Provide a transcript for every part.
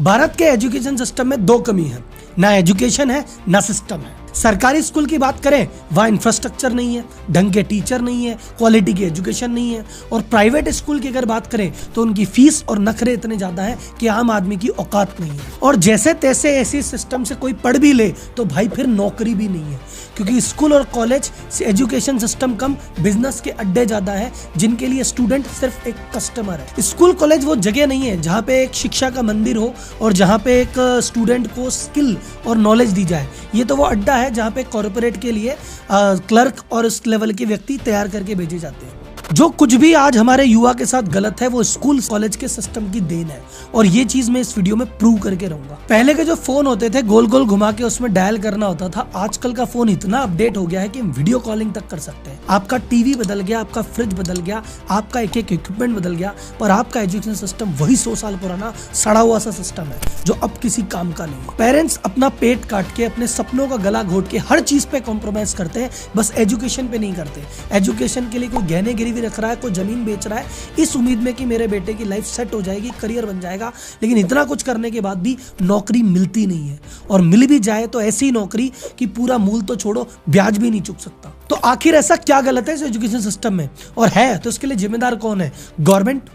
भारत के education system में दो कमी है, ना एजुकेशन है ना सिस्टम है। सरकारी स्कूल की बात करें, वहाँ इंफ्रास्ट्रक्चर नहीं है, ढंग के टीचर नहीं है, क्वालिटी की एजुकेशन नहीं है। और प्राइवेट स्कूल की अगर बात करें तो उनकी फीस और नखरे इतने ज्यादा हैं कि आम आदमी की औकात नहीं है। और जैसे तैसे ऐसे सिस्टम से कोई पढ़ भी ले तो भाई फिर नौकरी भी नहीं है, क्योंकि स्कूल और कॉलेज से एजुकेशन सिस्टम कम, बिजनेस के अड्डे ज्यादा है जिनके लिए स्टूडेंट सिर्फ एक कस्टमर है। स्कूल कॉलेज वो जगह नहीं है जहाँ पे एक शिक्षा का मंदिर हो और जहाँ पे एक स्टूडेंट को स्किल और नॉलेज दी जाए। ये तो वो अड्डा है जहाँ पे कॉर्पोरेट के लिए क्लर्क और इस लेवल के व्यक्ति तैयार करके भेजे जाते हैं। जो कुछ भी आज हमारे युवा के साथ गलत है वो स्कूल कॉलेज के सिस्टम की देन है, और ये चीज मैं इस वीडियो में प्रूव करके रहूंगा। पहले के जो फोन होते थे गोल गोल घुमा के उसमें डायल करना होता था, आजकल का फोन इतना अपडेट हो गया है कि हम वीडियो कॉलिंग तक कर सकते हैं। आपका टीवी बदल गया, आपका फ्रिज बदल गया, आपका एक एक इक्विपमेंट बदल गया, पर आपका एजुकेशन सिस्टम वही 100 साल पुराना सड़ा हुआ सा सिस्टम है जो अब किसी काम का नहीं। पेरेंट्स अपना पेट काट के, अपने सपनों का गला घोट के हर चीज पे कॉम्प्रोमाइज करते हैं, बस एजुकेशन पे नहीं करते। एजुकेशन के लिए कोई गहने गिरवी रख रहा है, कोई जमीन बेच रहा है इस उम्मीद में कि मेरे बेटे की लाइफ सेट हो जाएगी, करियर बन जाएगा। लेकिन इतना कुछ करने के बाद भी नौकरी मिलती नहीं है, और मिल भी जाए तो ऐसी नौकरी कि पूरा मूल तो छोड़ो, ब्याज भी नहीं चुक सकता। तो आखिर ऐसा क्या गलत है इस एजुकेशन सिस्टम में, और है तो इसके लिए जिम्मेदार कौन है? गवर्नमेंट,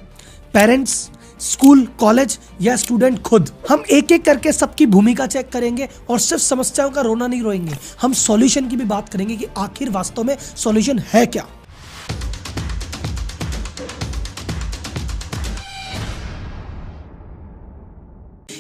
पेरेंट्स, स्कूल, कॉलेज या स्टूडेंट खुद? हम एक एक करके सबकी भूमिका चेक करेंगे और सिर्फ समस्याओं का रोना नहीं रोएंगे, हम सॉल्यूशन की भी बात करेंगे कि आखिर वास्तव में सॉल्यूशन है क्या।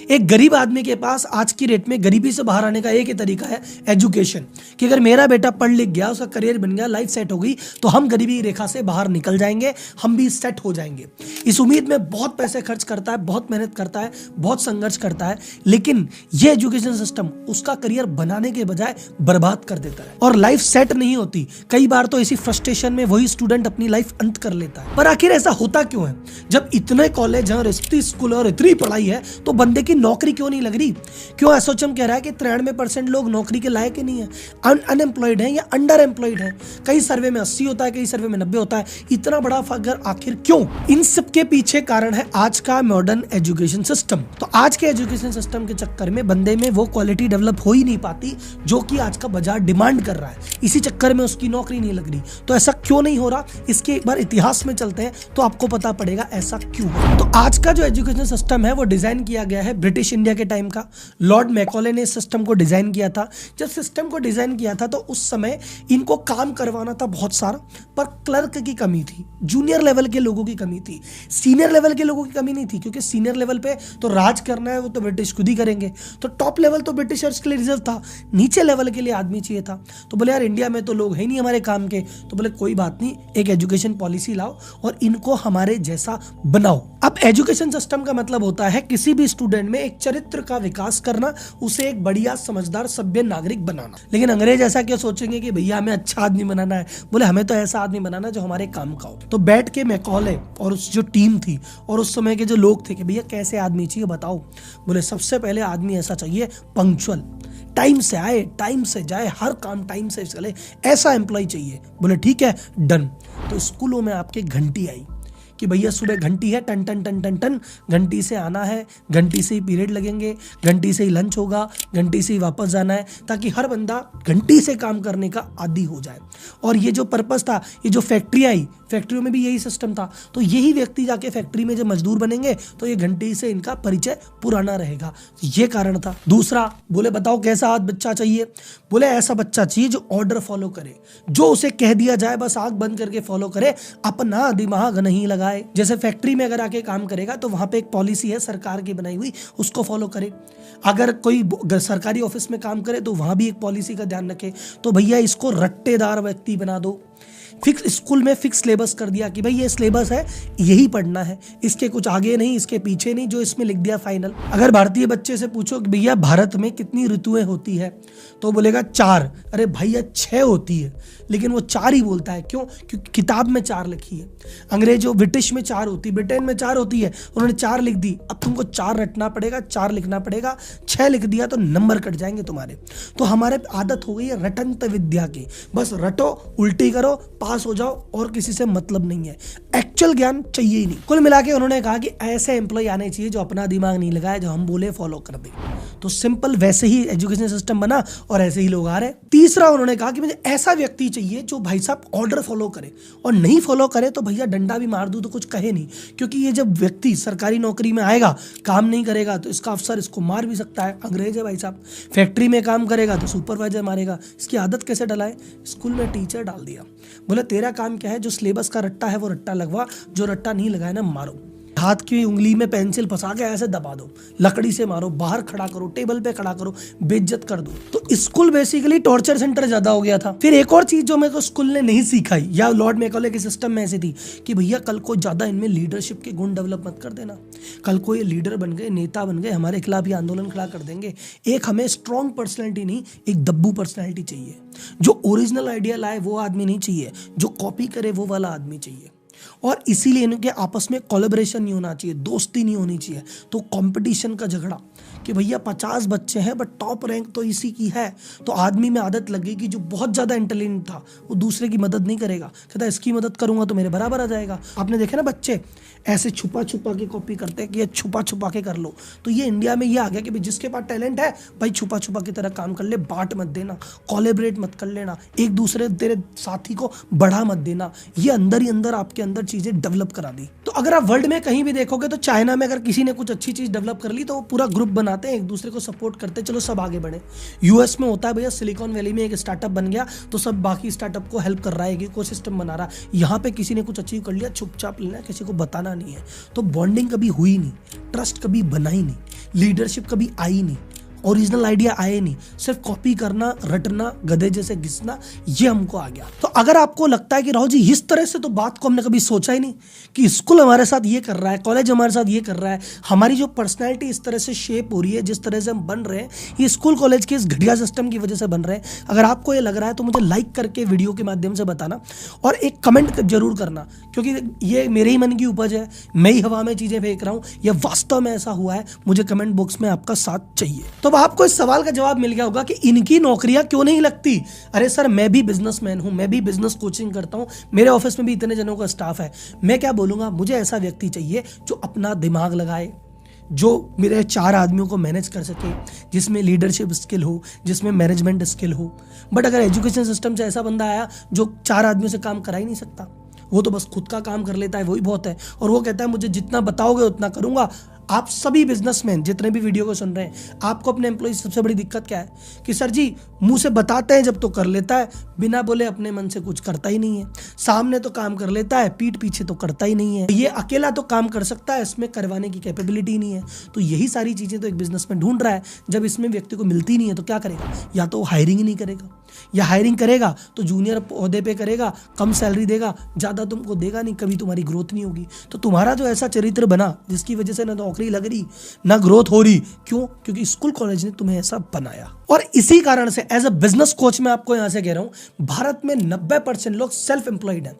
एक गरीब आदमी के पास आज की रेट में गरीबी से बाहर आने का एक ही तरीका है, एजुकेशन। कि अगर मेरा बेटा पढ़ लिख गया, उसका करियर बन गया, लाइफ सेट हो गई, तो हम गरीबी रेखा से बाहर निकल जाएंगे, हम भी सेट हो जाएंगे। इस उम्मीद में बहुत पैसे खर्च करता है, बहुत मेहनत करता है, बहुत संघर्ष करता है, लेकिन ये एजुकेशन सिस्टम उसका करियर बनाने के बजाय बर्बाद कर देता है और लाइफ सेट नहीं होती। कई बार तो इसी फ्रस्ट्रेशन में वही स्टूडेंट अपनी लाइफ अंत कर लेता है। पर आखिर ऐसा होता क्यों है? जब इतने कॉलेज हैं और इतनी स्कूल और इतनी पढ़ाई है तो बंदे की नौकरी क्यों नहीं लग रही? क्यों एसोचम कह रहा है कि 93% लोग नौकरी के लायक ही नहीं है, अनएम्प्लॉयड है या अंडर एम्प्लॉयड है। कई सर्वे में 80 होता है, कई सर्वे में 90 होता है। इतना बड़ा फर्क आखिर क्यों? इन सब के पीछे कारण है आज का मॉडर्न एजुकेशन सिस्टम। तो आज के एजुकेशन सिस्टम के चक्कर में बंदे में वो क्वालिटी डेवलप हो ही नहीं पाती जो कि आज का बाजार डिमांड कर रहा है। इसी चक्कर में उसकी नौकरी नहीं लग रही। तो ऐसा क्यों नहीं हो रहा, इसके एक बार इतिहास में चलते हैं तो आपको पता पड़ेगा ऐसा क्यों है। तो आज का जो एजुकेशन सिस्टम है वो डिजाइन किया गया है ब्रिटिश इंडिया के टाइम का। लॉर्ड मैकॉले ने इस सिस्टम को डिजाइन किया था। जब सिस्टम को डिजाइन किया था तो उस समय इनको काम करवाना था बहुत सारा, पर क्लर्क की कमी थी, जूनियर लेवल के लोगों की कमी थी, सीनियर लेवल के लोगों की कमी नहीं थी, क्योंकि सीनियर लेवल पे तो राज करना है वो तो ब्रिटिश खुद ही करेंगे। तो टॉप लेवल तो ब्रिटिशर्स के लिए रिजर्व था, नीचे लेवल के लिए आदमी चाहिए था। तो बोले यार इंडिया में तो लोग है नहीं हमारे काम के, तो बोले कोई बात नहीं, एक एजुकेशन पॉलिसी लाओ और इनको हमारे जैसा बनाओ। अब एजुकेशन सिस्टम का मतलब होता है किसी भी स्टूडेंट में एक चरित्र का विकास करना, उसे एक बढ़िया समझदार सभ्य नागरिक बनाना। लेकिन अंग्रेज ऐसा क्या सोचेंगे कि भैया हमें अच्छा आदमी बनाना है? बोले हमें तो ऐसा आदमी बनाना जो हमारे काम का हो। तो बैठ के मैकॉले और उस जो टीम थी और उस समय के जो लोग थे कि भैया कैसे आदमी चाहिए बताओ। बोले सबसे पहले आदमी ऐसा चाहिए पंक्चुअल, टाइम से आए, टाइम से जाए, हर काम टाइम से चले, ऐसा एम्प्लॉय चाहिए। बोले ठीक है, डन। तो स्कूलों में आपके घंटी आई कि भैया सुबह घंटी है, टन टन टन टन टन, घंटी से आना है, घंटी से ही पीरियड लगेंगे, घंटी से ही लंच होगा, घंटी से ही वापस जाना है, ताकि हर बंदा घंटी से काम करने का आदी हो जाए। और ये जो पर्पस था, ये जो फैक्ट्री आई, फैक्ट्रियों में भी यही सिस्टम था। तो यही व्यक्ति जाके फैक्ट्री में जब मजदूर बनेंगे तो ये घंटी से इनका परिचय पुराना रहेगा। ये कारण था। दूसरा, बोले बताओ कैसा आज बच्चा चाहिए? बोले ऐसा बच्चा चाहिए जो ऑर्डर फॉलो करे, जो उसे कह दिया जाए बस आंख बंद करके फॉलो करे, अपना दिमाग नहीं लगाए। जैसे फैक्ट्री में अगर आके काम करेगा तो वहां पे एक पॉलिसी है सरकार की बनाई हुई, उसको फॉलो करे। अगर कोई सरकारी ऑफिस में काम करे तो वहां भी एक पॉलिसी का ध्यान रखे। तो भैया इसको रट्टेदार व्यक्ति बना दो। फिक्स स्कूल में फिक्स सिलेबस कर दिया कि भाई ये सिलेबस है, यही पढ़ना है, इसके कुछ आगे नहीं, इसके पीछे नहीं, जो इसमें लिख दिया फाइनल। अगर भारतीय बच्चे से पूछो कि भैया भारत में कितनी ऋतुएं होती है, तो बोलेगा 4। अरे भैया 6 होती है, लेकिन वो 4 ही बोलता है। क्यों? क्योंकि किताब में 4 लिखी है। अंग्रेजों ब्रिटिश में 4 होती, ब्रिटेन में 4 होती है, उन्होंने 4 लिख दी। अब तुमको 4 रटना पड़ेगा, 4 लिखना पड़ेगा। 6 लिख दिया तो नंबर कट जाएंगे तुम्हारे। तो हमारे आदत हो गई है रटंत विद्या की, बस रटो, उल्टी करो, पास हो जाओ और किसी से मतलब नहीं है, एक्चुअल ज्ञान चाहिए ही नहीं। कुल मिला के उन्होंने कहा कि ऐसे एम्प्लॉय आने चाहिए जो अपना दिमाग नहीं लगाए, जो हम बोले फॉलो कर दे। तो सिंपल वैसे ही एजुकेशन सिस्टम बना और ऐसे ही लोग आ रहे। तीसरा उन्होंने कहा कि मुझे ऐसा व्यक्ति चाहिए जो भाई साहब ऑर्डर फॉलो करे, और नहीं फॉलो करे तो भैया डंडा भी मार दूं तो कुछ कहे नहीं, क्योंकि ये जब व्यक्ति सरकारी नौकरी में आएगा, काम नहीं करेगा तो इसका अफसर इसको मार भी सकता है, अंग्रेज है भाई साहब। फैक्ट्री में काम करेगा तो सुपरवाइजर मारेगा। इसकी आदत कैसे डलाए? स्कूल में टीचर डाल दिया, बोले तेरा काम क्या है, जो सिलेबस का रट्टा है वो रट्टा लगवा, जो रट्टा नहीं लगाए ना मारो। हाथ की उंगली में पेंसिल फंसा के ऐसे दबा दो, लकड़ी से मारो, बाहर खड़ा करो, टेबल पे खड़ा करो, बेइज्जत कर दो। तो स्कूल बेसिकली टॉर्चर सेंटर ज्यादा हो गया था। फिर एक और चीज जो मेरे को स्कूल ने नहीं सिखाई, या लॉर्ड मैकॉले के सिस्टम में ऐसी थी कि भैया कल को ज्यादा इनमें लीडरशिप के गुण डेवलप मत कर देना। कल को ये लीडर बन गए, नेता बन गए, हमारे खिलाफ ये आंदोलन खड़ा कर देंगे। एक हमें स्ट्रॉन्ग पर्सनैलिटी नहीं, एक दब्बू पर्सनैलिटी चाहिए। जो ओरिजिनल आइडिया लाए वो आदमी नहीं चाहिए, जो कॉपी करे वो वाला आदमी चाहिए। और इसीलिए इनके आपस में कोलैबोरेशन नहीं होना चाहिए, दोस्ती नहीं होनी चाहिए। तो कंपटीशन का झगड़ा कि भैया 50 बच्चे हैं बट टॉप रैंक तो इसी की है, तो आदमी में आदत लगेगी जो बहुत ज़्यादा इंटेलिजेंट था वो दूसरे की मदद नहीं करेगा, कहता इसकी मदद करूंगा तो मेरे बराबर आ जाएगा। आपने देखा ना बच्चे ऐसे छुपा छुपा के कॉपी करते हैं कि ये छुपा छुपा के कर लो। तो ये इंडिया में ये आ गया कि भाई जिसके पास टैलेंट है भाई छुपा छुपा की तरह काम कर ले, बांट मत देना, कोलैबोरेट मत कर लेना, एक दूसरे तेरे साथी को बढ़ा मत देना। ये अंदर ही अंदर आपके अंदर चीजें डेवलप करा दी। तो अगर आप वर्ल्ड में कहीं भी देखोगे तो चाइना में अगर किसी ने कुछ अच्छी चीज डेवलप कर ली तो वो पूरा ग्रुप बनाते हैं, एक दूसरे को सपोर्ट करते हैं, चलो सब आगे बढ़े। यूएस में होता है भैया, सिलिकॉन वैली में एक स्टार्टअप बन गया तो सब बाकी स्टार्टअप को हेल्प कर रहा है, एक इकोसिस्टम बना रहा है। यहाँ पे किसी ने कुछ अचीव कर लिया, चुपचाप लेना, किसी को बताना नहीं है। तो बॉन्डिंग कभी हुई नहीं, ट्रस्ट कभी बना ही नहीं, लीडरशिप कभी आई नहीं, ओरिजिनल आइडिया आए नहीं, सिर्फ कॉपी करना, रटना, गधे जैसे घिसना, ये हमको आ गया। तो अगर आपको लगता है कि राहुल जी इस तरह से तो बात को हमने कभी सोचा ही नहीं कि स्कूल हमारे साथ ये कर रहा है, कॉलेज हमारे साथ ये कर रहा है, हमारी जो पर्सनैलिटी इस तरह से शेप हो रही है, जिस तरह से हम बन रहे हैं, ये स्कूल कॉलेज के इस घटिया सिस्टम की वजह से बन रहे हैं। अगर आपको ये लग रहा है तो मुझे लाइक करके वीडियो के माध्यम से बताना और एक कमेंट जरूर करना, क्योंकि ये मेरे ही मन की उपज है, मैं ही हवा में चीजें फेंक रहा हूँ, या वास्तव में ऐसा हुआ है, मुझे कमेंट बॉक्स में आपका साथ चाहिए। तो आपको इस सवाल का जवाब मिल गया होगा कि इनकी नौकरियां क्यों नहीं लगती। अरे सर, मैं भी बिजनेसमैन हूं, मैं भी बिजनेस कोचिंग करता हूं, मेरे ऑफिस में भी इतने जनों का स्टाफ है। मैं क्या बोलूंगा, मुझे ऐसा व्यक्ति चाहिए जो अपना दिमाग लगाए, जो मेरे 4 आदमियों को मैनेज कर सके, जिसमें लीडरशिप स्किल हो, जिसमें मैनेजमेंट स्किल हो। बट अगर एजुकेशन सिस्टम से ऐसा बंदा आया जो 4 आदमियों से काम करा ही नहीं सकता, वो तो बस खुद का काम कर लेता है, वही बहुत है, और वो कहता है मुझे जितना बताओगे उतना करूंगा। आप सभी बिजनेसमैन जितने भी वीडियो को सुन रहे हैं, आपको अपने एम्प्लॉय से सबसे बड़ी दिक्कत क्या है कि सर जी मुंह से बताते हैं जब तो कर लेता है, बिना बोले अपने मन से कुछ करता ही नहीं है। सामने तो काम कर लेता है, पीठ पीछे तो करता ही नहीं है। ये अकेला तो काम कर सकता है, इसमें करवाने की कैपेबिलिटी नहीं है। तो यही सारी चीजें तो एक बिजनेसमैन ढूंढ रहा है। जब इसमें व्यक्ति को मिलती नहीं है तो क्या करेगा? या तो हायरिंग ही नहीं करेगा, या हायरिंग करेगा तो जूनियर पौधे पे करेगा, कम सैलरी देगा, ज्यादा तुमको देगा नहीं, कभी तुम्हारी ग्रोथ नहीं होगी। तो तुम्हारा जो ऐसा चरित्र बना जिसकी वजह से ना नौकरी लग रही ना ग्रोथ हो रही, क्यों? क्योंकि स्कूल कॉलेज ने तुम्हें ऐसा बनाया। और इसी कारण से एज अ बिजनेस कोच मैं आपको यहां से कह रहा हूं, भारत में 90% लोग सेल्फ एम्प्लॉयड हैं,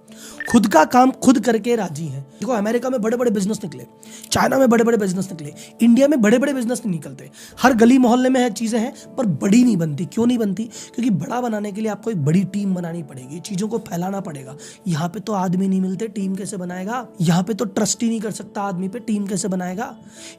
खुद का काम खुद करके राजी हैं। देखो, अमेरिका में बड़े बड़े बिजनेस निकले, चाइना में बड़े बड़े बिजनेस निकले, इंडिया में बड़े बड़े बिजनेस नहीं निकलते। हर गली मोहल्ले में है चीजें हैं, पर बड़ी नहीं बनती। क्यों नहीं बनती? क्योंकि बड़ा बनाने के लिए आपको एक बड़ी टीम बनानी पड़ेगी, चीजों को फैलाना पड़ेगा। यहाँ पे तो आदमी नहीं मिलते, टीम कैसे बनाएगा? यहाँ पे तो ट्रस्ट ही नहीं कर सकता आदमी पे, टीम कैसे बनाएगा?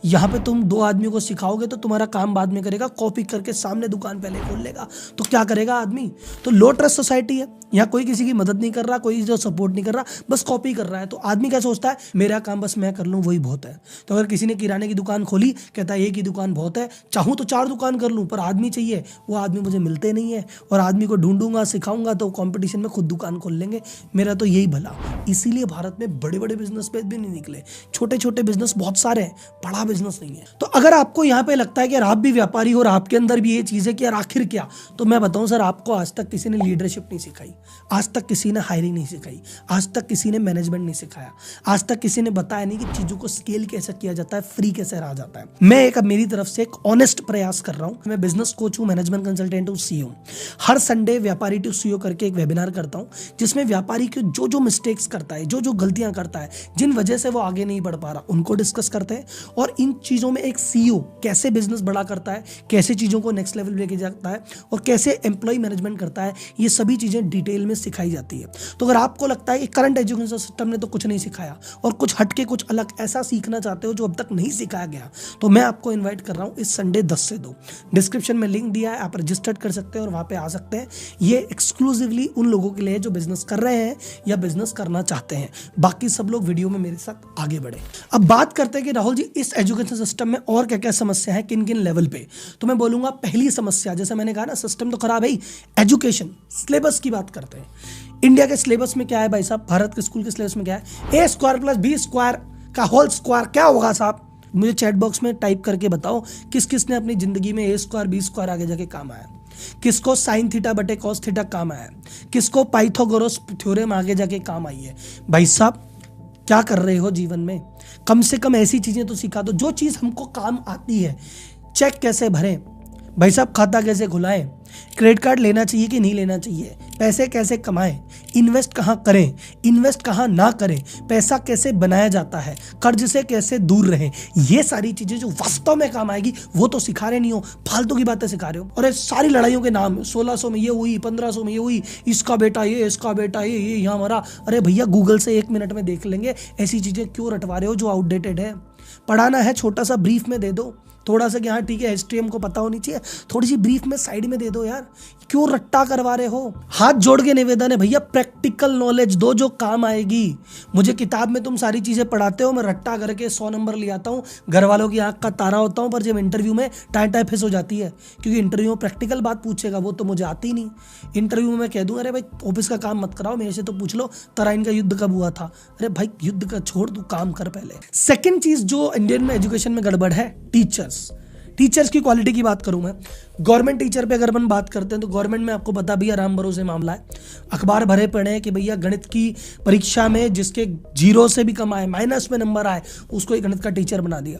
यहाँ पे तुम 2 आदमियों को सिखाओगे तो तुम्हारा काम बाद में करेगा, कॉपी करके सामने दुकान पहले खोल लेगा, तो क्या करेगा आदमी? तो लो ट्रस्ट सोसाइटी है, यहाँ कोई किसी की मदद नहीं कर रहा, कोई जो सपोर्ट नहीं कर रहा, बस कॉपी कर रहा है। तो आदमी क्या सोचता है, मेरा काम बस मैं कर लूँ वही बहुत है। तो अगर किसी ने किराने की दुकान खोली, कहता है एक ही दुकान बहुत है, चाहूँ तो 4 दुकान कर लूँ, पर आदमी चाहिए, वो आदमी मुझे मिलते नहीं है, और आदमी को ढूंढूंगा, सिखाऊंगा तो कंपटीशन में खुद दुकान खोल लेंगे। मेरा तो यही भला। इसीलिए भारत में बड़े बड़े बिजनेस पे भी नहीं निकले, छोटे छोटे बिजनेस बहुत सारे हैं, बड़ा बिजनेस नहीं है। तो अगर आपको यहाँ पे लगता है कि यार आप भी व्यापारी हो और आपके अंदर भी ये चीज है कि यार आखिर क्या, तो मैं बताऊं सर, आपको आज तक किसी ने लीडरशिप नहीं सिखाई, आज तक किसी ने हायरिंग नहीं सिखाई, आज तक किसी ने मैनेजमेंट नहीं सिखाया, आज तक किसी ने बताया नहीं कि चीजों को स्केल कैसे किया जाता है, फ्री कैसे रहा जाता है। मैं एक मेरी तरफ से एक ऑनेस्ट प्रयास कर रहा हूं। मैं बिजनेस कोच हूं, मैनेजमेंट कंसल्टेंट हूं, CEO हूं। हर हर संडे व्यापारी टू सीईओ करके एक वेबिनार करता हूँ, जिसमें व्यापारी की जो जो मिस्टेक्स करता है, जो जो गलतियां करता है, जिन वजह से वो आगे नहीं बढ़ पा रहा, उनको डिस्कस करते हैं। और इन चीज़ों में एक सीईओ कैसे बिजनेस बड़ा करता है, कैसे चीज़ों को नेक्स्ट लेवल लेके जाता है और कैसे एम्प्लॉय मैनेजमेंट करता है, ये सभी चीज़ें डिटेल में सिखाई जाती है। तो अगर आपको लगता है कि करंट एजुकेशन सिस्टम ने तो कुछ नहीं सिखाया और कुछ हटके कुछ अलग ऐसा सीखना चाहते हो जो अब तक नहीं सिखाया गया, तो मैं आपको इन्वाइट कर रहा हूँ इस संडे 10 से 2। डिस्क्रिप्शन में लिंक दिया है, आप रजिस्टर्ड कर सकते हैं और वहाँ पे आ सकते हैं। ये एक्सक्लूसिवली उन लोगों के लिए जो बिजनेस कर रहे हैं या बिजनेस करना चाहते हैं। बाकी सब लोग वीडियो में मेरे साथ आगे बढ़े। अब बात करते हैं कि राहुल जी इस एजुकेशन सिस्टम में और क्या क्या समस्या है, किन किन लेवल पे। तो मैं बोलूंगा पहली समस्या, जैसे मैंने कहा ना सिस्टम तो खराब है ही, एजुकेशन सिलेबस की बात करते हैं। इंडिया के सिलेबस में क्या है भाई साहब, भारत के स्कूल के सिलेबस में क्या है, ए स्क्वायर प्लस बी स्क्वायर का होल स्क्वायर क्या होगा साहब? मुझे चैट बॉक्स में टाइप करके बताओ किस किस ने अपनी जिंदगी में ए स्क्वायर बी स्क्वायर आगे जाके काम आया, किसको साइन थीटा बटे कॉस थीटा काम आया, किसको पाइथागोरस थ्योरम आगे जाके काम आई है। भाई साहब क्या कर रहे हो जीवन में, कम से कम ऐसी चीजें तो सिखा दो जो चीज हमको काम आती है। चेक कैसे भरें भाई साहब, खाता कैसे खुलाएं, क्रेडिट कार्ड लेना चाहिए कि नहीं लेना चाहिए, पैसे कैसे कमाएं, इन्वेस्ट कहाँ करें, इन्वेस्ट कहाँ ना करें, पैसा कैसे बनाया जाता है, कर्ज से कैसे दूर रहें, ये सारी चीजें जो वास्तव में काम आएगी वो तो सिखा रहे नहीं हो, फालतू की बातें सिखा रहे हो। और ये सारी लड़ाइयों के नाम 1600 में ये हुई, 1500 में ये हुई, इसका बेटा ये, इसका बेटा ये यहाँ मरा। अरे भैया गूगल से 1 मिनट में देख लेंगे, ऐसी चीजें क्यों रटवा रहे हो जो आउटडेटेड है। पढ़ाना है छोटा सा ब्रीफ में दे दो, थोड़ा सा कि हाँ ठीक है हिस्ट्री हमको पता होनी चाहिए, थोड़ी सी ब्रीफ में साइड में दे दो यार, क्यों रट्टा करवा रहे हो। हाथ जोड़ के निवेदन है भैया, प्रैक्टिकल नॉलेज दो जो काम आएगी। मुझे किताब में तुम सारी चीजें पढ़ाते हो, मैं रट्टा करके 100 नंबर ले आता हूँ, घर वालों की आंख का तारा होता हूँ, पर जब इंटरव्यू में टाई टाई फिस हो जाती है, क्योंकि इंटरव्यू में प्रैक्टिकल बात पूछेगा वो तो मुझे आती नहीं। इंटरव्यू में मैं कह दूँ अरे भाई ऑफिस का काम मत कराओ, मेरे से तो पूछ लो तराइन का युद्ध कब हुआ था। अरे भाई युद्ध का छोड़, तू काम कर पहले। सेकेंड चीज जो इंडियन में एजुकेशन में गड़बड़ है, टीचर्स की क्वालिटी की बात करूं मैं। गवर्नमेंट टीचर पे अगर अपन बात करते हैं तो गवर्नमेंट में आपको पता भैया राम भरोसे मामला है। अखबार भरे पड़े हैं कि भैया गणित की परीक्षा में जिसके 0 से भी कम आए, माइनस में नंबर आए, उसको एक गणित का टीचर बना दिया।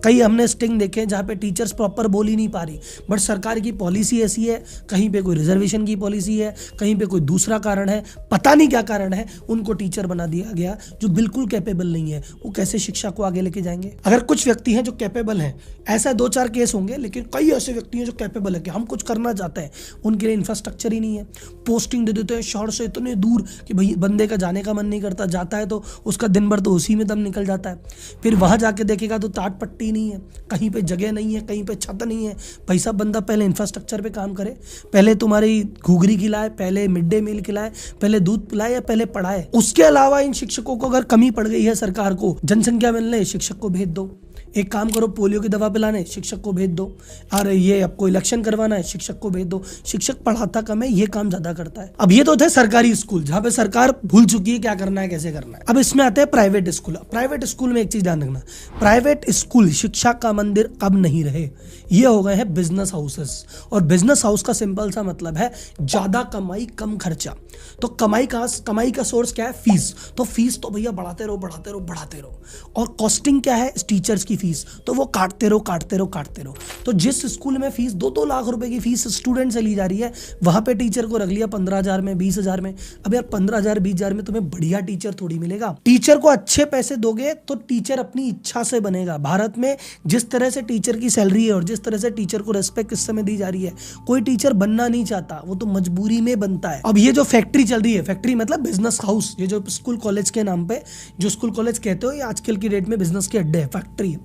कई हमने स्टिंग देखे जहाँ पे टीचर्स प्रॉपर बोल ही नहीं पा रही, बट सरकार की पॉलिसी ऐसी है, कहीं पे कोई रिजर्वेशन की पॉलिसी है, कहीं पे कोई दूसरा कारण है, पता नहीं क्या कारण है, उनको टीचर बना दिया गया जो बिल्कुल कैपेबल नहीं है। वो कैसे शिक्षा को आगे लेके जाएंगे। अगर कुछ व्यक्ति हैं जो कैपेबल हैं, ऐसा 2-4 केस होंगे, लेकिन कई ऐसे व्यक्ति हैं जो कैपेबल है कि हम कुछ करना चाहते हैं, उनके लिए इंफ्रास्ट्रक्चर ही नहीं है। पोस्टिंग दे देते हैं शहर से इतने दूर कि भाई बंदे का जाने का मन नहीं करता, जाता है तो उसका दिन भर तो उसी में दम निकल जाता है। फिर वहां जाके देखेगा तो टाट पट्टी नहीं है, कहीं पे जगह नहीं है, कहीं पे छत नहीं है। भाई साहब बंदा पहले इंफ्रास्ट्रक्चर पे काम करे, पहले तुम्हारी घुघरी खिलाए, पहले मिड डे मील खिलाए, पहले दूध पिलाए या पहले पढ़ाए। उसके अलावा इन शिक्षकों को अगर कमी पड़ गई है सरकार को, जनसंख्या मिलने, शिक्षक को भेज दो। एक काम करो, पोलियो की दवा पिलाने शिक्षक को भेज दो। अरे ये आपको इलेक्शन करवाना है, शिक्षक को भेज दो। शिक्षक पढ़ाता कम है, ये काम ज्यादा करता है। अब ये तो थे सरकारी स्कूल जहाँ पे सरकार भूल चुकी है क्या करना है, कैसे करना है। अब इसमें आते हैं प्राइवेट स्कूल। प्राइवेट स्कूल में एक चीज ध्यान रखना, प्राइवेट स्कूल शिक्षा का मंदिर अब नहीं रहे, ये हो गए हैं बिजनेस हाउसेस। और बिजनेस हाउस का सिंपल सा मतलब है ज्यादा कमाई कम खर्चा। तो कमाई का सोर्स क्या है, फीस। तो फीस तो भैया बढ़ाते रहो बढ़ाते रहो बढ़ाते रहो। और कॉस्टिंग क्या है, टीचर्स की फीस, तो वो काटते रहो। तो जिस स्कूल में फीस 2-2 लाख रुपए की फीस स्टूडेंट से ली जा रही है, वहां पे टीचर को रख लिया 15,000 में, 20,000 में। अब यार 15,000 20,000 में तुम्हें बढ़िया टीचर थोड़ी मिलेगा। टीचर को अच्छे पैसे दोगे तो टीचर अपनी इच्छा से बनेगा। भारत में जिस तरह से टीचर की सैलरी है और जिस तरह से टीचर को रेस्पेक्ट इस समय दी जा रही है, कोई टीचर बनना नहीं चाहता, वो तो मजबूरी में बनता है। अब ये जो फैक्ट्री चल रही है, फैक्ट्री मतलब बिजनेस हाउस, ये जो स्कूल कॉलेज के नाम पे जो स्कूल कॉलेज कहते हो, ये आजकल की डेट में बिजनेस के अड्डे है, फैक्ट्री है।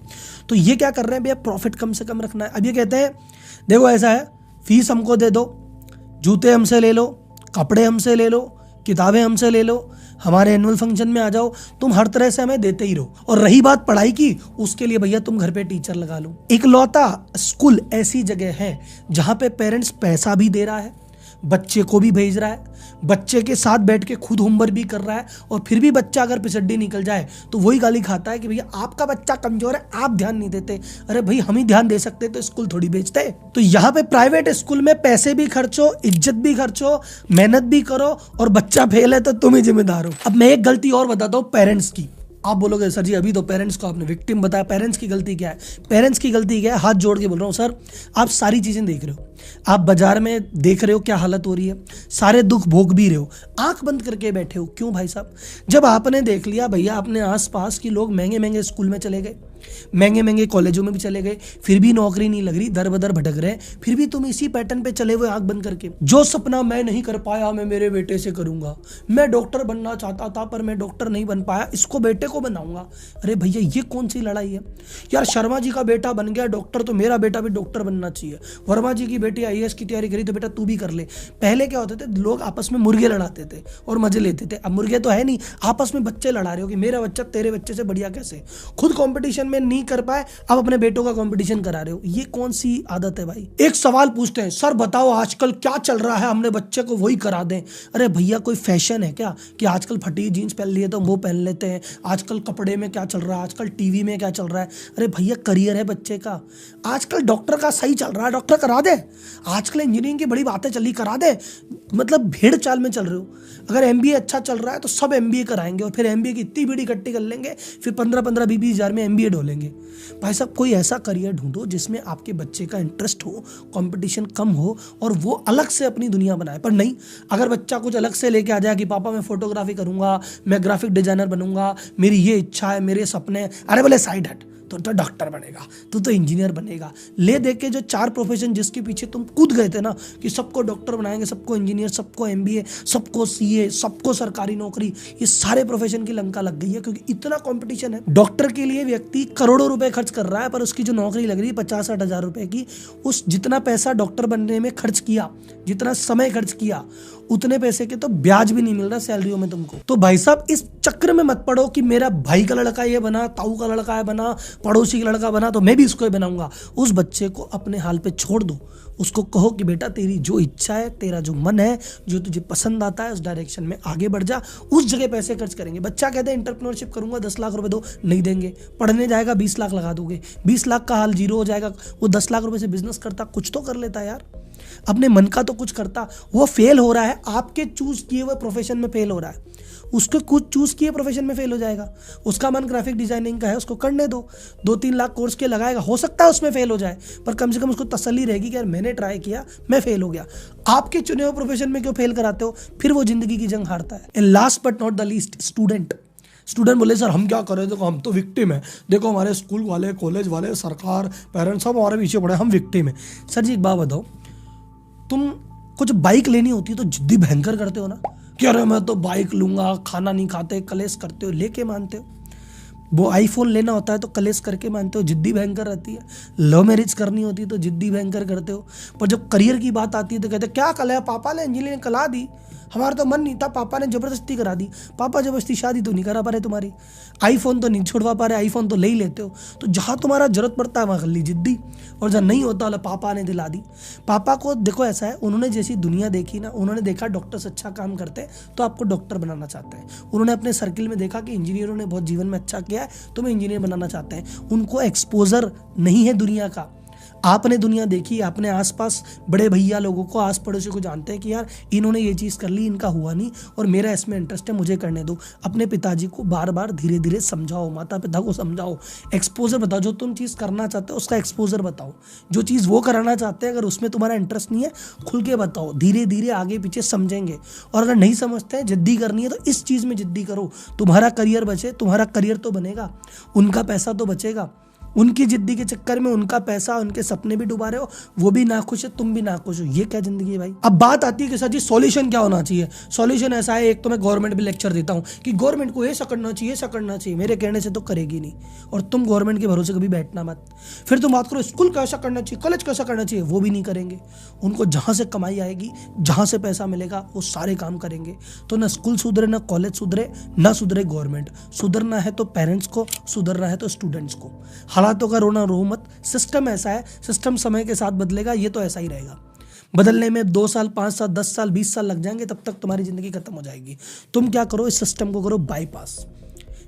तो ये क्या कर रहे हैं भैया, प्रॉफिट कम से कम रखना है। अब ये कहते हैं देखो ऐसा है, फीस हमको दे दो, जूते हमसे ले लो, कपड़े हमसे ले लो, किताबें हमसे ले लो, हमारे एनुअल फंक्शन में आ जाओ, तुम हर तरह से हमें देते ही रहो। और रही बात पढ़ाई की, उसके लिए भैया तुम घर पे टीचर लगा लो। इकलौता स्कूल ऐसी जगह है जहां पे पेरेंट्स पैसा भी दे रहा है, बच्चे को भी भेज रहा है, बच्चे के साथ बैठ के खुद होमवर्क भी कर रहा है, और फिर भी बच्चा अगर पिछड़ी निकल जाए तो वही गाली खाता है कि भैया आपका बच्चा कमजोर है, आप ध्यान नहीं देते। अरे भाई हम ही ध्यान दे सकते तो स्कूल थोड़ी बेचते। तो यहाँ पे प्राइवेट स्कूल में पैसे भी खर्चो, इज्जत भी खर्चो, मेहनत भी करो, और बच्चा फेल है तो तुम ही जिम्मेदार हो। अब मैं एक गलती और बताता हूँ पेरेंट्स की। आप बोलोगे सर जी अभी तो पेरेंट्स को आपने विक्टिम बताया, पेरेंट्स की गलती क्या है? पेरेंट्स की गलती क्या है? हाथ जोड़ के बोल रहा हूँ सर, आप सारी चीजें देख रहे हो, आप बाजार में देख रहे हो क्या हालत हो रही है, सारे दुख भोग भी रहे हो, आंख बंद करके बैठे हो। क्यों भाई साहब? जब आपने देख लिया भैया अपने आसपास के लोग महंगे महंगे स्कूल में चले गए, महंगे महंगे कॉलेजों में भी चले गए, फिर भी नौकरी नहीं लग रही, दर बदर भटक रहे, फिर भी तुम इसी पैटर्न पे चले हुए आंख बंद करके। जो सपना मैं नहीं कर पाया मैं मेरे बेटे से करूंगा, मैं डॉक्टर बनना चाहता था पर मैं डॉक्टर नहीं बन पाया, इसको बेटे को बनाऊंगा। अरे भैया ये कौन सी लड़ाई है यार? शर्मा जी का बेटा बन गया डॉक्टर तो मेरा बेटा भी डॉक्टर बनना चाहिए, वर्मा जी की बेटी आईएएस की तैयारी करी तो बेटा तू भी कर ले। पहले क्या होते थे, लोग आपस में मुर्गे लड़ाते थे और मजे लेते थे, अब मुर्गे तो है नहीं, आपस में बच्चे लड़ा रहे हो कि मेरा बच्चा तेरे बच्चे से बढ़िया कैसे। खुद कंपटीशन में नहीं कर पाए, अब अपने बेटों का कंपटीशन करा रहे हो, ये कौन सी आदत है भाई? एक सवाल पूछते हैं, सर बताओ आजकल क्या चल रहा है, हमने बच्चे को वही करा दें। अरे भैया कोई फैशन है क्या कि आजकल फटी जीन्स पहन लिए तो वो पहन लेते हैं? आजकल कपड़े में क्या चल रहा है, आजकल टीवी में क्या चल रहा है? अरे भैया करियर है बच्चे का, आजकल डॉक्टर का सही चल रहा है, डॉक्टर करा दे। आजकल इंजीनियरिंग की बड़ी बातें चली, करा दे। मतलब भेड़ चाल में चल रहे हो। अगर एमबीए अच्छा चल रहा है तो सब एमबीए कराएंगे और फिर एमबीए की इतनी बीड़ी इकट्ठी कर लेंगे, फिर 15-15, 20-20 हजार में एमबीए ढोलेंगे। भाई साहब कोई ऐसा करियर ढूंढो जिसमें आपके बच्चे का इंटरेस्ट हो, कंपटीशन कम हो और वो अलग से अपनी दुनिया बनाए। पर नहीं, अगर बच्चा कुछ अलग से लेके आ जाए कि पापा मैं फोटोग्राफी करूंगा, मैं ग्राफिक डिजाइनर बनूंगा, मेरी ये इच्छा है, मेरे सपने हैं, अरे बोले साइड हट, तो डॉक्टर बनेगा, तू तो इंजीनियर बनेगा। ले दे के जो 4 प्रोफेशन जिसके पीछे तुम कूद गए थे ना कि सबको डॉक्टर बनाएंगे, सबको इंजीनियर, सबको एमबीए, सबको सीए, सबको सरकारी नौकरी, ये सारे प्रोफेशन की लंका लग गई है क्योंकि इतना कंपटीशन है। डॉक्टर के लिए व्यक्ति करोड़ों रुपए खर्च कर रहा है पर उसकी जो नौकरी लग रही है 50-60 हजार रुपए की, उस जितना पैसा डॉक्टर बनने में खर्च किया, जितना समय खर्च किया, उतने पैसे के तो ब्याज भी नहीं मिल रहा सैलरियों में तुमको। तो भाई साहब इस चक्र में मत पड़ो कि मेरा भाई का लड़का ये बना, ताऊ का लड़का ये बना, पड़ोसी का लड़का बना तो मैं भी इसको ही बनाऊंगा। उस बच्चे को अपने हाल पे छोड़ दो, उसको कहो कि बेटा तेरी जो इच्छा है, तेरा जो मन है, जो तुझे पसंद आता है उस डायरेक्शन में आगे बढ़ जा, उस जगह पैसे खर्च करेंगे। बच्चा कहते हैं एंटरप्रेन्योरशिप करूंगा, 10 लाख रुपए दो, नहीं देंगे। पढ़ने जाएगा 20 लाख लगा दोगे, 20 लाख का हाल जीरो हो जाएगा। वो 10 लाख रुपए से बिजनेस करता, कुछ तो कर लेता यार, अपने मन का तो कुछ करता। वो फेल हो रहा है, आपके चूज किए हुए प्रोफेशन में फेल हो रहा है, उसके कुछ चूज किए प्रोफेशन में फेल हो जाएगा। उसका मन ग्राफिक डिजाइनिंग का है, उसको करने दो, 2-3 लाख कोर्स के लगाएगा, हो सकता है उसमें फेल हो जाए पर कम से कम उसको तसल्ली रहेगी कि यार मैंने ट्राई किया, मैं फेल हो गया। आपके चुने हुए प्रोफेशन में क्यों फेल कराते हो? फिर वो जिंदगी की जंग हारता है। And last but not the least, student बोले सर हम क्या करें, देखो हम तो विक्टिम है, देखो हमारे स्कूल वाले, कॉलेज वाले, सरकार, पेरेंट्स सब हमारे पीछे पड़े, हम विक्टिम है। सर जी एक बात बताओ, तुम कुछ बाइक लेनी होती है तो जिद्दी भयंकर करते हो ना कि अरे मैं तो बाइक लूंगा, खाना नहीं खाते, कलेश करते हो, लेके मानते हो। वो आईफोन लेना होता है तो कलेश करके मानते हो, जिद्दी भयंकर रहती है। लव मैरिज करनी होती है तो जिद्दी भयंकर करते हो। पर जब करियर की बात आती है तो कहते क्या कल है, पापा ने इंजीनियरिंग कला दी, हमारा तो मन नहीं था, पापा ने जबरदस्ती करा दी। पापा जबरदस्ती शादी तो नहीं करा पा रहे तुम्हारी, आईफोन तो नहीं छुड़वा पा रहे, आईफोन तो ले ही लेते हो। तो जहाँ तुम्हारा जरूरत पड़ता है वहाँ कर ली जिद्दी, और जहाँ नहीं होता वाला पापा ने दिला दी। पापा को देखो ऐसा है, उन्होंने जैसी दुनिया देखी ना, उन्होंने देखा डॉक्टर्स अच्छा काम करते हैं तो आपको डॉक्टर बनाना चाहते हैं। उन्होंने अपने सर्किल में देखा कि इंजीनियरों ने बहुत जीवन में अच्छा किया है तो मैं इंजीनियर बनाना चाहते हैं। उनको एक्सपोजर नहीं है दुनिया का। आपने दुनिया देखी, अपने आसपास बड़े भैया लोगों को, आस पड़ोसी को जानते हैं कि यार इन्होंने ये चीज़ कर ली, इनका हुआ नहीं और मेरा इसमें इंटरेस्ट है, मुझे करने दो। अपने पिताजी को बार बार धीरे धीरे समझाओ, माता पिता को समझाओ, एक्सपोजर बताओ। जो तुम चीज़ करना चाहते हो उसका एक्सपोजर बताओ। जो चीज़ वो कराना चाहते हैं अगर उसमें तुम्हारा इंटरेस्ट नहीं है, खुल के बताओ, धीरे धीरे आगे पीछे समझेंगे। और अगर नहीं समझते हैं, जिद्दी करनी है तो इस चीज़ में जिद्दी करो, तुम्हारा करियर बचे, तुम्हारा करियर तो बनेगा, उनका पैसा तो बचेगा। उनकी जिद्दी के चक्कर में उनका पैसा, उनके सपने भी डुबा रहे हो, वो भी नाखुश है, तुम भी नाखुश हो। ये क्या जिंदगी है भाई? अब बात आती है कि सर जी सॉल्यूशन क्या होना चाहिए। सॉल्यूशन ऐसा है, एक तो मैं गवर्नमेंट भी लेक्चर देता हूँ कि गवर्नमेंट को ऐसा करना चाहिए, ऐसा करना चाहिए, मेरे कहने से तो करेगी नहीं। और तुम गवर्नमेंट के भरोसे कभी बैठना मत। फिर तुम बात करो स्कूल कैसा करना चाहिए, कॉलेज कैसा करना चाहिए, वो भी नहीं करेंगे। उनको जहाँ से कमाई आएगी, जहाँ से पैसा मिलेगा, वो सारे काम करेंगे। तो ना स्कूल सुधरे, ना कॉलेज सुधरे, ना सुधरे गवर्नमेंट। सुधरना है तो पेरेंट्स को, सुधरना है तो स्टूडेंट्स को। हालातों का रोना रो मत, सिस्टम ऐसा है, सिस्टम समय के साथ बदलेगा, ये तो ऐसा ही रहेगा। बदलने में 2 साल, 5 साल, 10 साल, 20 साल लग जाएंगे, तब तक तुम्हारी जिंदगी खत्म हो जाएगी। तुम क्या करो, इस सिस्टम को करो बाईपास।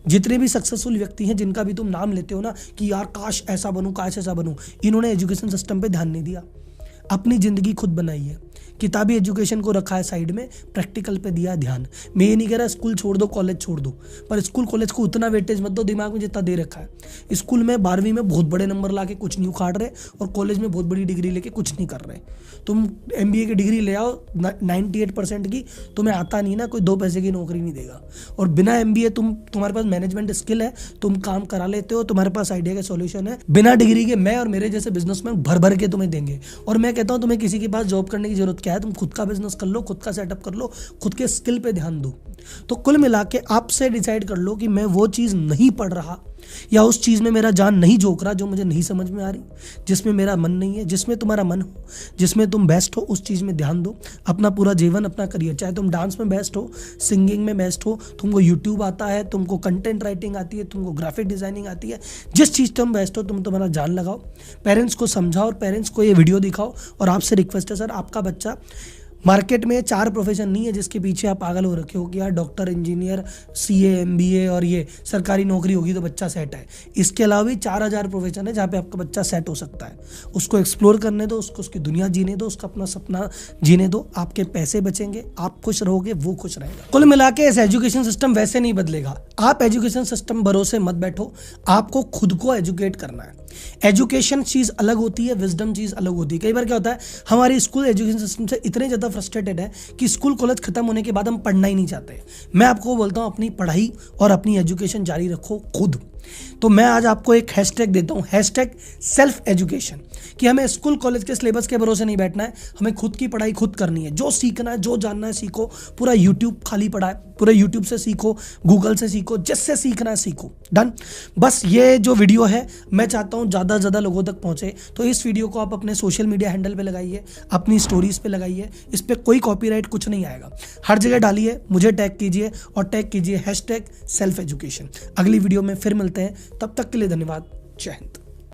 जितने भी सक्सेसफुल व्यक्ति हैं जिनका भी तुम नाम लेते हो ना कि यार काश ऐसा बनूं, काश ऐसा बनूं, इन्होंने एजुकेशन सिस्टम पे ध्यान नहीं दिया। अपनी ज़िंदगी खुद बनाई है। किताबी एजुकेशन को रखा है साइड में, प्रैक्टिकल पे दिया ध्यान। मैं ये नहीं कह रहा स्कूल छोड़ दो, कॉलेज छोड़ दो, पर स्कूल कॉलेज को उतना वेटेज मत दो दिमाग में जितना दे रखा है। स्कूल में 12वीं में बहुत बड़े नंबर ला के कुछ नहीं उखाड़ रहे, और कॉलेज में बहुत बड़ी डिग्री लेके कुछ नहीं कर रहे। तुम MBA की डिग्री ले आओ 98% की, तुम्हें आता नहीं ना, कोई 2 पैसे की नौकरी नहीं देगा। और बिना MBA तुम्हारे पास मैनेजमेंट स्किल है, तुम काम करा लेते हो, तुम्हारे पास आइडिया का सॉल्यूशन है, बिना डिग्री के मैं और मेरे जैसे बिजनेसमैन भर भर के तुम्हें देंगे। और मैं कहता हूँ तुम्हें किसी के पास जॉब करने की जरूरत क्या है, तुम खुद का बिजनेस कर लो, खुद का सेटअप कर लो, खुद के स्किल पे ध्यान दो। तो कुल मिला के आपसे डिसाइड कर लो कि मैं वो चीज़ नहीं पढ़ रहा, या उस चीज़ में मेरा जान नहीं झोंक रहा जो मुझे नहीं समझ में आ रही, जिसमें मेरा मन नहीं है। जिसमें तुम्हारा मन हो, जिसमें तुम बेस्ट हो, उस चीज़ में ध्यान दो। अपना पूरा जीवन, अपना करियर, चाहे तुम डांस में बेस्ट हो, सिंगिंग में बेस्ट हो, तुमको यूट्यूब आता है, तुमको कंटेंट राइटिंग आती है, तुमको ग्राफिक डिजाइनिंग आती है, जिस चीज़ तुम बेस्ट हो, तुम तुम्हारा जान लगाओ। पेरेंट्स को समझाओ और पेरेंट्स को ये वीडियो दिखाओ। और आपसे रिक्वेस्ट है सर, आपका बच्चा, मार्केट में 4 प्रोफेशन नहीं है जिसके पीछे आप पागल हो रखे हो कि यार डॉक्टर, इंजीनियर, CA, MBA और ये सरकारी नौकरी होगी तो बच्चा सेट है। इसके अलावा भी 4000 प्रोफेशन है जहाँ पे आपका बच्चा सेट हो सकता है। उसको एक्सप्लोर करने दो, उसको उसकी दुनिया जीने दो, उसका अपना सपना जीने दो। आपके पैसे बचेंगे, आप खुश रहोगे, वो खुश रहेगा। कुल मिला के इस एजुकेशन सिस्टम वैसे नहीं बदलेगा। आप एजुकेशन सिस्टम भरोसे मत बैठो, आपको खुद को एजुकेट करना है। एजुकेशन चीज़ अलग होती है, विजडम चीज़ अलग होती है। कई बार क्या होता है, हमारी स्कूल एजुकेशन सिस्टम से इतने ज़्यादा फ्रस्ट्रेटेड है कि स्कूल कॉलेज खत्म होने के बाद हम पढ़ना ही नहीं चाहते। मैं आपको बोलता हूँ अपनी पढ़ाई और अपनी एजुकेशन जारी रखो खुद। तो मैं आज आपको एक हैशटैग देता हूँ, हैशटैग सेल्फ एजुकेशन, कि हमें स्कूल कॉलेज के सिलेबस के भरोसे नहीं बैठना है, हमें खुद की पढ़ाई खुद करनी है। जो सीखना है, जो जानना है सीखो। पूरा यूट्यूब खाली पड़ा है, पूरे यूट्यूब से सीखो, गूगल से सीखो, जिससे सीखना है सीखो। डन। बस ये जो वीडियो है मैं चाहता हूँ ज़्यादा से ज़्यादा लोगों तक पहुँचे। तो इस वीडियो को आप अपने सोशल मीडिया हैंडल पे लगाइए, अपनी स्टोरीज पे लगाइए। इस पर कोई कॉपीराइट कुछ नहीं आएगा, हर जगह डालिए, मुझे टैग कीजिए और टैग कीजिए हैशटैग सेल्फ एजुकेशन। अगली वीडियो में फिर मिलते हैं, तब तक के लिए धन्यवाद। जय हिंद।